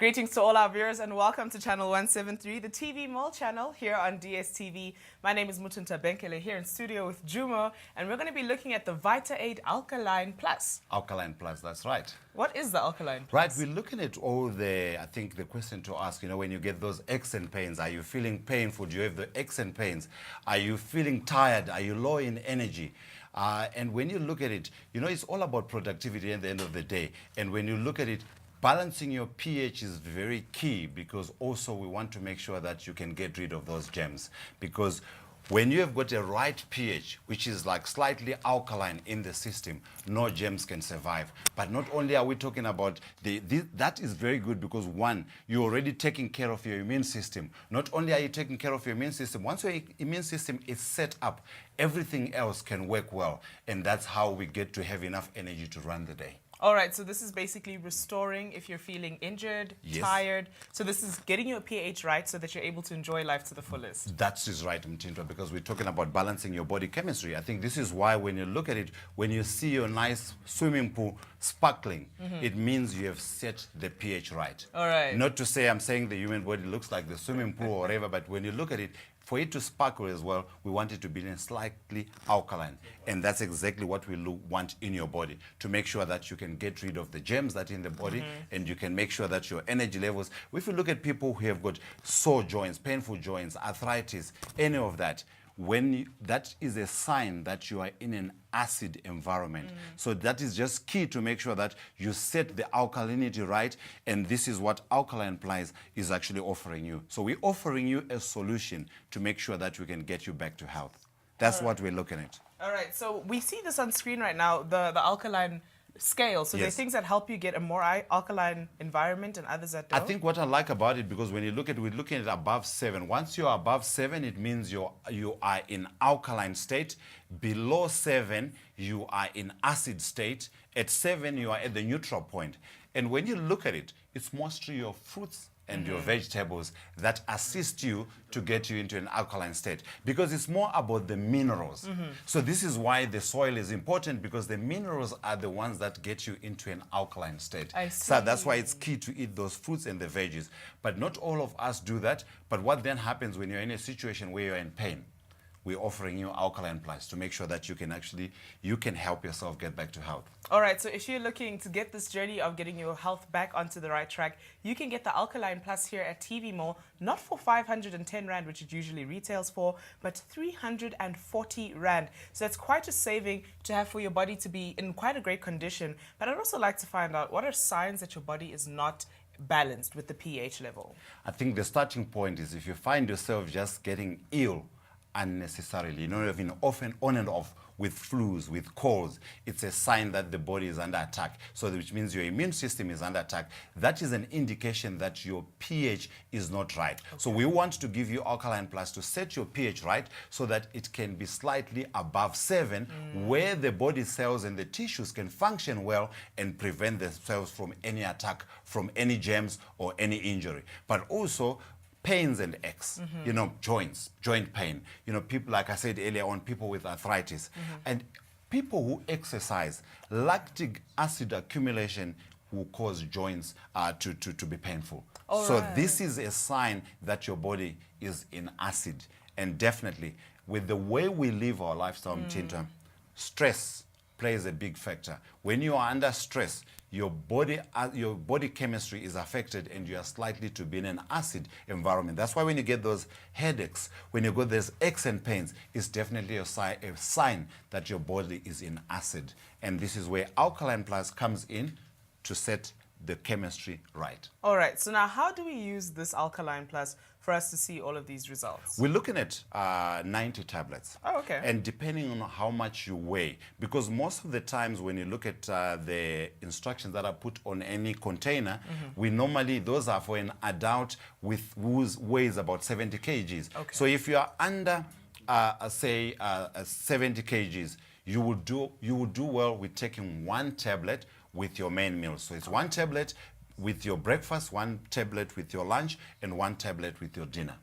Greetings to all our viewers and welcome to Channel 173, the TV Mall channel here on DSTV. My name is Mutunta Benkele here in studio with Jumo, and we're going to be looking at the Vita-Aid Alkaline Plus. Alkaline Plus, that's right. What is the Alkaline Plus? Right, we're looking at all the, I think the question to ask, when you get those aches and pains, are you feeling painful? Do you have the aches and pains? Are you feeling tired? Are you low in energy? And when you look at it, it's all about productivity at the end of the day. And when you look at it, balancing your pH is very key, because also we want to make sure that you can get rid of those germs. Because when you have got a right pH, which is like slightly alkaline in the system, no germs can survive. But not only are we talking about that is very good, because one, you're already taking care of your immune system. Not only are you taking care of your immune system, once your immune system is set up, everything else can work well. And that's how we get to have enough energy to run the day. All right, so this is basically restoring if you're feeling injured, tired. So this is getting your pH right so that you're able to enjoy life to the fullest. That is right, Mtindra, because we're talking about balancing your body chemistry. I think this is why when you look at it, when you see your nice swimming pool sparkling, it means you have set the pH right. All right. Not to say I'm saying the human body looks like the swimming pool or whatever, but when you look at it, for it to sparkle as well, we want it to be slightly alkaline. And that's exactly what we want in your body, to make sure that you can get rid of the germs that are in the body, and you can make sure that your energy levels, if you look at people who have got sore joints, painful joints, arthritis, any of that, that is a sign that you are in an acid environment. So that is just key to make sure that you set the alkalinity right, and this is what Alkaline Plus is actually offering you. So we're offering you a solution to make sure that we can get you back to health. That's what we're looking at. All right, so we see this on screen right now, the alkaline scale. So there's things that help you get a more alkaline environment and others that don't. I think what I like about it, because when you look at it, we're looking at above 7. Once you're above 7, it means you are in alkaline state. Below 7, you are in acid state. At 7, you are at the neutral point. And when you look at it, it's mostly your fruits and your vegetables that assist you to get you into an alkaline state, because it's more about the minerals. So this is why the soil is important, because the minerals are the ones that get you into an alkaline state. I see. So that's why it's key to eat those fruits and the veggies. But not all of us do that. But what then happens when you're in a situation where you're in pain? We're offering you Alkaline Plus to make sure that you can help yourself get back to health. All right, so if you're looking to get this journey of getting your health back onto the right track, you can get the Alkaline Plus here at TV Mall, not for 510 Rand, which it usually retails for, but 340 Rand. So that's quite a saving to have for your body to be in quite a great condition. But I'd also like to find out, what are signs that your body is not balanced with the pH level? I think the starting point is, if you find yourself just getting ill unnecessarily, having often on and off with flus, with colds, it's a sign that the body is under attack. So which means your immune system is under attack. That is an indication that your pH is not right. So we want to give you Alkaline Plus to set your pH right, so that it can be slightly above 7, where the body cells and the tissues can function well and prevent the cells from any attack, from any germs or any injury. But also pains and aches, joints, joint pain. People, like I said earlier on, people with arthritis. And people who exercise, lactic acid accumulation will cause joints to be painful. This is a sign that your body is in acid. And definitely, with the way we live our lifestyle, stress plays a big factor. When you are under stress, your body chemistry is affected, and you are likely to be in an acid environment. That's why when you get those headaches, when you get those aches and pains, it's definitely a sign that your body is in acid. And this is where Alkaline Plus comes in to set the chemistry right. All right, so now how do we use this Alkaline Plus for us to see all of these results? We're looking at 90 tablets. Oh, okay. And depending on how much you weigh, because most of the times when you look at the instructions that are put on any container, those are for an adult who weighs about 70 kgs. Okay. So if you are under, say, 70 kgs, you will do well with taking 1 tablet with your main meal. So it's 1 tablet with your breakfast, 1 tablet with your lunch, and 1 tablet with your dinner.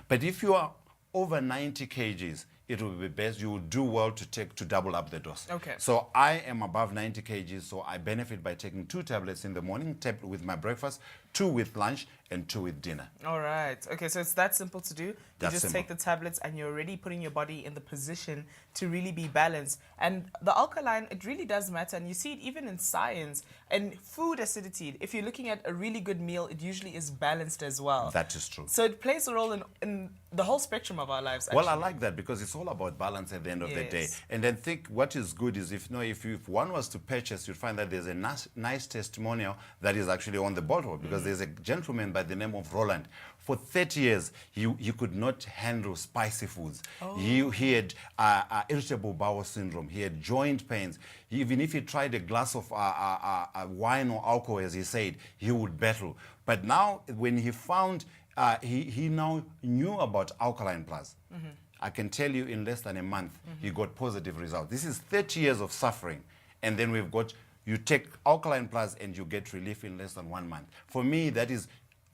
But if you are over 90 kgs, it will be best, you will do well to double up the dose. Okay. So I am above 90 kgs, so I benefit by taking 2 tablets in the morning with my breakfast, 2 with lunch and 2 with dinner. All right. Okay, so it's that simple to do. You That's just simple. take the tablets and you're already putting your body in the position to really be balanced. And the alkaline, it really does matter. And you see it even in science and food acidity. If you're looking at a really good meal, it usually is balanced as well. That is true. So it plays a role in the whole spectrum of our lives, actually. Well, I like that because it's all about balance at the end of the day. Yes. And then think what is good is if one was to purchase, you'd find that there's a nice testimonial that is actually on the bottle because there's a gentleman by the name of Roland. For 30 years, he could not handle spicy foods. He had irritable bowel syndrome. He had joint pains. Even if he tried a glass of wine or alcohol, as he said, he would battle. But now, when he found, he now knew about Alkaline Plus. I can tell you in less than a month, he got positive results. This is 30 years of suffering. And then we've got, you take Alkaline Plus and you get relief in less than 1 month. For me, that is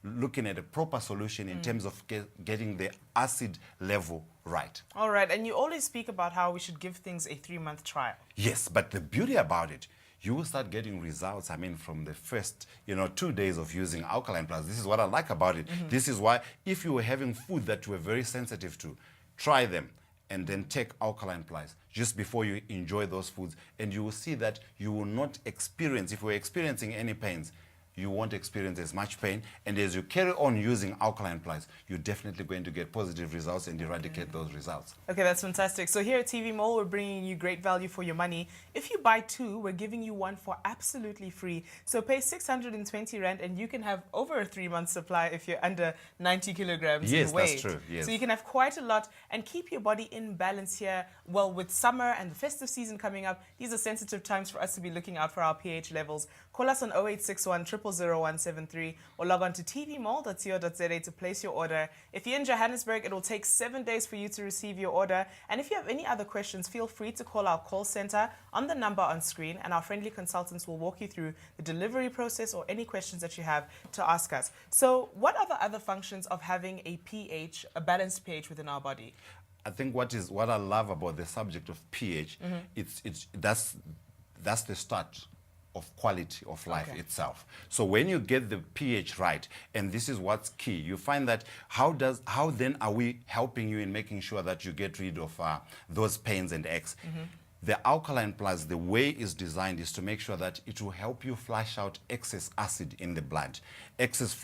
looking at a proper solution in terms of getting the acid level right. All right. And you always speak about how we should give things a 3-month trial. Yes, but the beauty about it, you will start getting results, from the first, 2 days of using Alkaline Plus. This is what I like about it. This is why if you were having food that you were very sensitive to, try them and then take Alkaline Plus just before you enjoy those foods. And you will see that you will not experience, if we're experiencing any pains, you won't experience as much pain. And as you carry on using Alkaline Plus, you're definitely going to get positive results and eradicate those results. Okay, that's fantastic. So here at TV Mall, we're bringing you great value for your money. If you buy 2, we're giving you 1 for absolutely free. So pay 620 Rand and you can have over a 3-month supply if you're under 90 kilograms in weight. That's true. Yes. So you can have quite a lot and keep your body in balance here. Well, with summer and the festive season coming up, these are sensitive times for us to be looking out for our pH levels. Call us on 0861 00173 or log on to tvmall.co.za to place your order. If you're in Johannesburg, it will take 7 days for you to receive your order. And if you have any other questions, feel free to call our call center on the number on screen, and our friendly consultants will walk you through the delivery process or any questions that you have to ask us. So what are the other functions of having a pH, a balanced pH within our body? I think what I love about the subject of pH, that's the start of quality of life itself. So when you get the pH right, and this is what's key, you find that how then are we helping you in making sure that you get rid of those pains and aches? The Alkaline Plus, the way it's designed is to make sure that it will help you flush out excess acid in the blood. Excess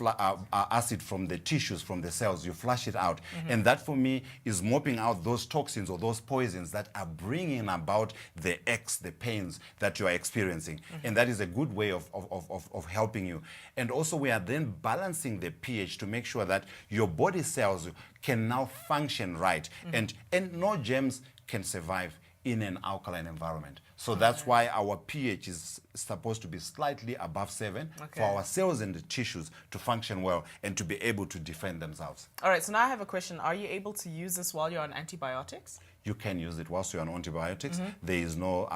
acid from the tissues, from the cells, you flush it out. And that, for me, is mopping out those toxins or those poisons that are bringing about the aches, the pains that you are experiencing. And that is a good way of helping you. And also, we are then balancing the pH to make sure that your body cells can now function right. And no germs can survive in an alkaline environment. So that's why our pH is supposed to be slightly above 7 for our cells and the tissues to function well and to be able to defend themselves. All right, so now I have a question. Are you able to use this while you're on antibiotics? You can use it whilst you're on antibiotics. There is no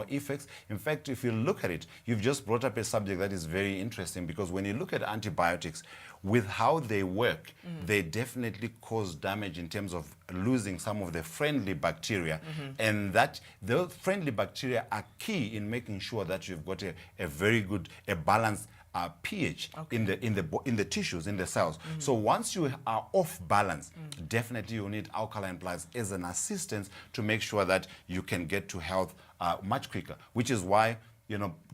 effects. In fact, if you look at it, you've just brought up a subject that is very interesting, because when you look at antibiotics, with how they work, they definitely cause damage in terms of losing some of the friendly bacteria. And that the friendly bacteria are key in making sure that you've got a very good, balanced pH in the tissues, in the cells. So once you are off balance, definitely you need Alkaline Plus as an assistance to make sure that you can get to health much quicker, which is why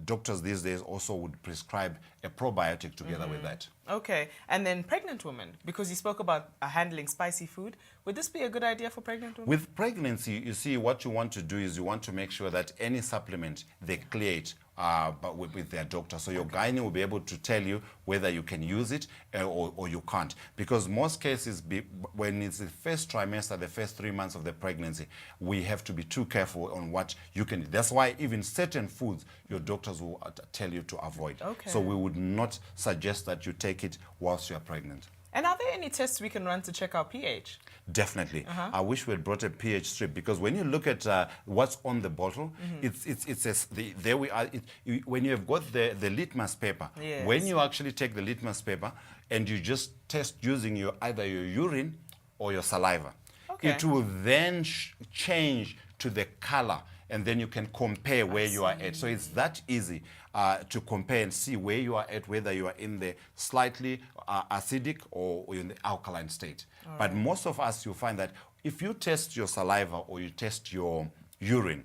doctors these days also would prescribe a probiotic together with that. Okay, and then pregnant women, because you spoke about handling spicy food, would this be a good idea for pregnant women? With pregnancy, you see, what you want to do is you want to make sure that any supplement, they clear it but with their doctor. So your gynae will be able to tell you whether you can use it or you can't. Because most cases, when it's the first trimester, the first 3 months of the pregnancy, we have to be too careful on what you can. That's why even certain foods, your doctors will tell you to avoid. So we would not suggest that you take it whilst you are pregnant. And are there any tests we can run to check our pH? Definitely. I wish we had brought a pH strip, because when you look at what's on the bottle, there we are. When you have got the litmus paper, when you actually take the litmus paper and you just test using either your urine or your saliva, it will then change to the color and then you can compare where you are at. So it's that easy to compare and see where you are at, whether you are in the slightly acidic or in the alkaline state. But most of us, you'll find that if you test your saliva or you test your urine,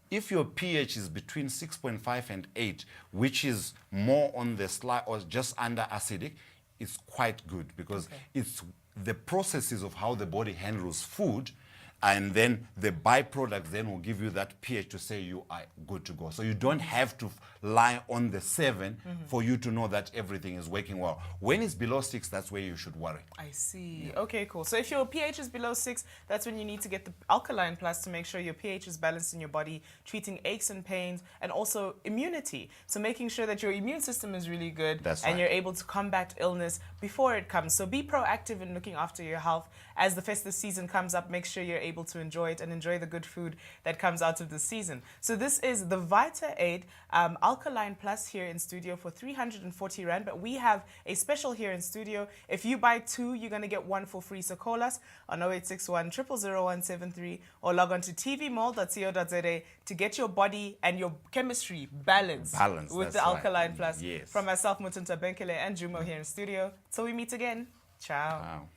if your pH is between 6.5 and 8, which is more on the slight or just under acidic, it's quite good, because it's the processes of how the body handles food, and then the byproduct then will give you that pH to say you are good to go. So you don't have to lie on the 7 for you to know that everything is working well. When it's below 6, that's where you should worry. I see. Okay, cool. So if your pH is below 6, that's when you need to get the Alkaline Plus to make sure your pH is balanced in your body, treating aches and pains, and also immunity. So making sure that your immune system is really good, and you're able to combat illness before it comes. So be proactive in looking after your health. As the festive season comes up, make sure you're able to enjoy it and enjoy the good food that comes out of the season. So this is the Vita-Aid Alkaline Plus here in studio for 340 Rand, but we have a special here in studio. If you buy 2, you're going to get 1 for free. So call us on 0861 000 173 or log on to tvmall.co.za to get your body and your chemistry balanced with the Alkaline Plus. From myself, Mutunta Benkele, and Jumo here in studio. Till we meet again. Ciao.